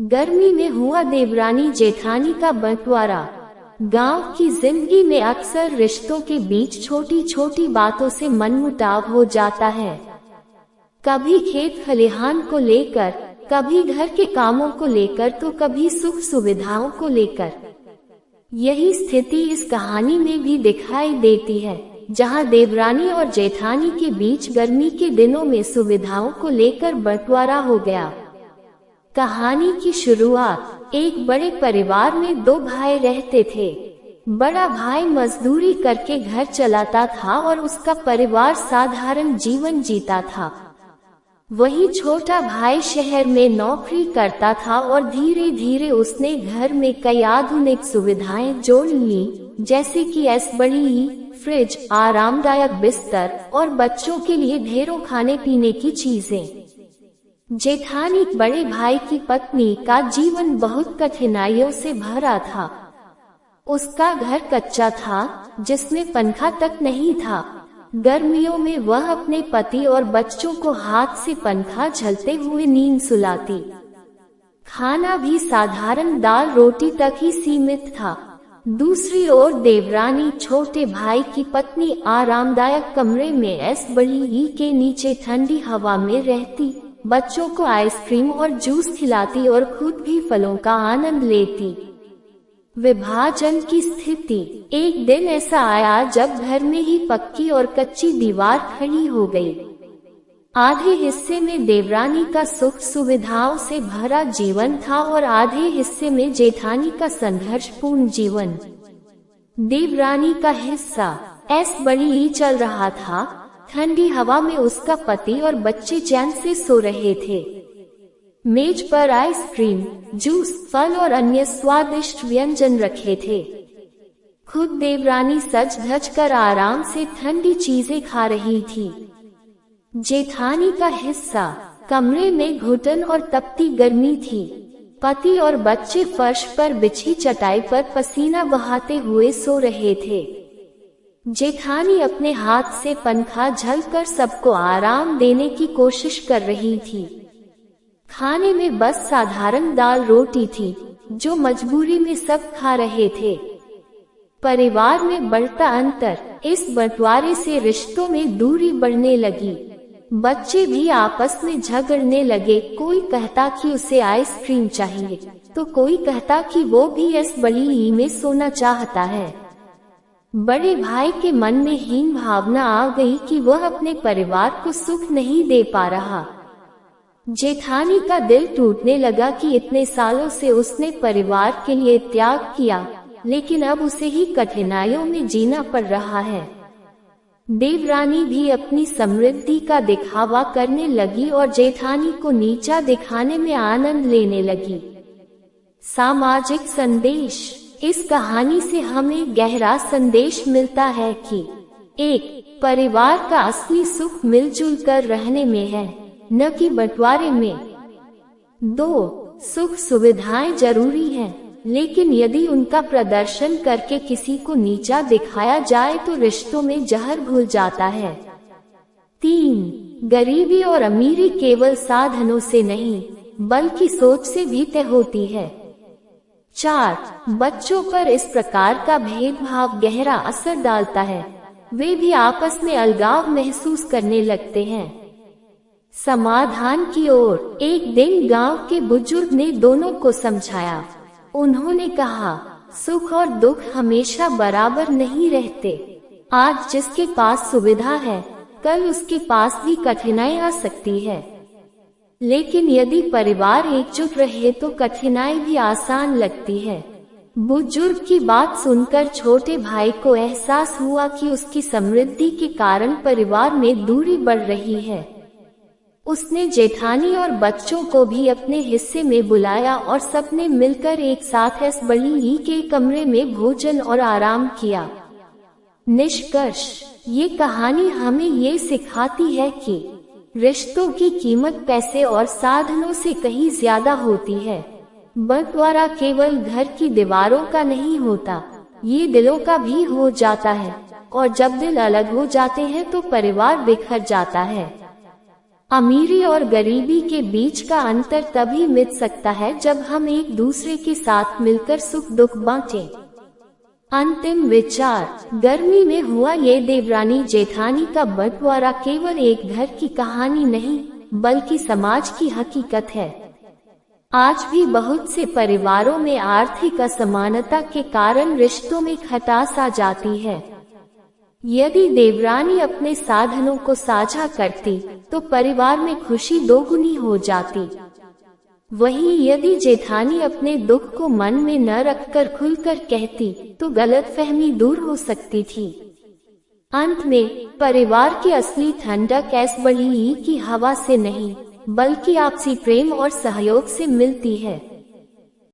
गर्मी में हुआ देवरानी जेठानी का बंटवारा। गांव की जिंदगी में अक्सर रिश्तों के बीच छोटी छोटी बातों से मनमुटाव हो जाता है। कभी खेत खलिहान को लेकर, कभी घर के कामों को लेकर, तो कभी सुख सुविधाओं को लेकर। यही स्थिति इस कहानी में भी दिखाई देती है, जहां देवरानी और जेठानी के बीच गर्मी के दिनों में सुविधाओं को लेकर बंटवारा हो गया। कहानी की शुरुआत एक बड़े परिवार में दो भाई रहते थे। बड़ा भाई मजदूरी करके घर चलाता था और उसका परिवार साधारण जीवन जीता था। वहीं छोटा भाई शहर में नौकरी करता था और धीरे धीरे उसने घर में कई आधुनिक सुविधाएं जोड़ ली, जैसे कि बड़ी फ्रिज, आरामदायक बिस्तर और बच्चों के लिए ढेरों खाने पीने की चीजें। जेठानी बड़े भाई की पत्नी का जीवन बहुत कठिनाइयों से भरा था। उसका घर कच्चा था, जिसमें पंखा तक नहीं था। गर्मियों में वह अपने पति और बच्चों को हाथ से पंखा झलते हुए नींद सुलाती। खाना भी साधारण दाल रोटी तक ही सीमित था। दूसरी ओर देवरानी छोटे भाई की पत्नी आरामदायक कमरे में बड़ी के नीचे ठंडी हवा में रहती, बच्चों को आइसक्रीम और जूस खिलाती और खुद भी फलों का आनंद लेती। विभाजन की स्थिति। एक दिन ऐसा आया जब घर में ही पक्की और कच्ची दीवार खड़ी हो गई। आधे हिस्से में देवरानी का सुख सुविधाओं से भरा जीवन था और आधे हिस्से में जेठानी का संघर्षपूर्ण जीवन। देवरानी का हिस्सा बड़ी चल रहा था। ठंडी हवा में उसका पति और बच्चे चैन से सो रहे थे। मेज पर आइसक्रीम, जूस, फल और अन्य स्वादिष्ट व्यंजन रखे थे। खुद देवरानी सज धज कर आराम से ठंडी चीजें खा रही थी। जेठानी का हिस्सा कमरे में घुटन और तपती गर्मी थी। पति और बच्चे फर्श पर बिछी चटाई पर पसीना बहाते हुए सो रहे थे। जेठानी अपने हाथ से पंखा झलकर सबको आराम देने की कोशिश कर रही थी। खाने में बस साधारण दाल रोटी थी, जो मजबूरी में सब खा रहे थे। परिवार में बढ़ता अंतर। इस बंटवारे से रिश्तों में दूरी बढ़ने लगी। बच्चे भी आपस में झगड़ने लगे। कोई कहता कि उसे आइसक्रीम चाहिए, तो कोई कहता कि वो भी बड़ी में सोना चाहता है। बड़े भाई के मन में हीन भावना आ गई कि वह अपने परिवार को सुख नहीं दे पा रहा। जेठानी का दिल टूटने लगा कि इतने सालों से उसने परिवार के लिए त्याग किया, लेकिन अब उसे ही कठिनाइयों में जीना पड़ रहा है। देवरानी भी अपनी समृद्धि का दिखावा करने लगी और जेठानी को नीचा दिखाने में आनंद लेने लगी। सामाजिक संदेश। इस कहानी से हमें गहरा संदेश मिलता है कि 1. परिवार का असली सुख मिलजुल कर रहने में है, न कि बंटवारे में। 2. सुख सुविधाएं जरूरी हैं, लेकिन यदि उनका प्रदर्शन करके किसी को नीचा दिखाया जाए तो रिश्तों में जहर घुल जाता है। 3. गरीबी और अमीरी केवल साधनों से नहीं, बल्कि सोच से भी तय होती है। 4. बच्चों पर इस प्रकार का भेदभाव गहरा असर डालता है। वे भी आपस में अलगाव महसूस करने लगते हैं। समाधान की ओर। एक दिन गांव के बुजुर्ग ने दोनों को समझाया। उन्होंने कहा, सुख और दुख हमेशा बराबर नहीं रहते। आज जिसके पास सुविधा है, कल उसके पास भी कठिनाई आ सकती है। लेकिन यदि परिवार एकजुट रहे तो कठिनाई भी आसान लगती है। बुजुर्ग की बात सुनकर छोटे भाई को एहसास हुआ कि उसकी समृद्धि के कारण परिवार में दूरी बढ़ रही है। उसने जेठानी और बच्चों को भी अपने हिस्से में बुलाया और सबने मिलकर एक साथ बड़ी के कमरे में भोजन और आराम किया। निष्कर्ष। ये कहानी हमें ये सिखाती है कि रिश्तों की कीमत पैसे और साधनों से कहीं ज्यादा होती है। बंटवारा केवल घर की दीवारों का नहीं होता, ये दिलों का भी हो जाता है, और जब दिल अलग हो जाते हैं तो परिवार बिखर जाता है। अमीरी और गरीबी के बीच का अंतर तभी मिट सकता है जब हम एक दूसरे के साथ मिलकर सुख दुख बांटें। अंतिम विचार। गर्मी में हुआ ये देवरानी जेठानी का बंटवारा केवल एक घर की कहानी नहीं, बल्कि समाज की हकीकत है। आज भी बहुत से परिवारों में आर्थिक असमानता के कारण रिश्तों में खटास आ जाती है। यदि देवरानी अपने साधनों को साझा करती, तो परिवार में खुशी दोगुनी हो जाती। वहीं यदि जेठानी अपने दुख को मन में न रखकर खुलकर कहती, तो गलतफहमी दूर हो सकती थी। अंत में, परिवार की असली ठंडक ऐश बढ़ी की हवा से नहीं, बल्कि आपसी प्रेम और सहयोग से मिलती है।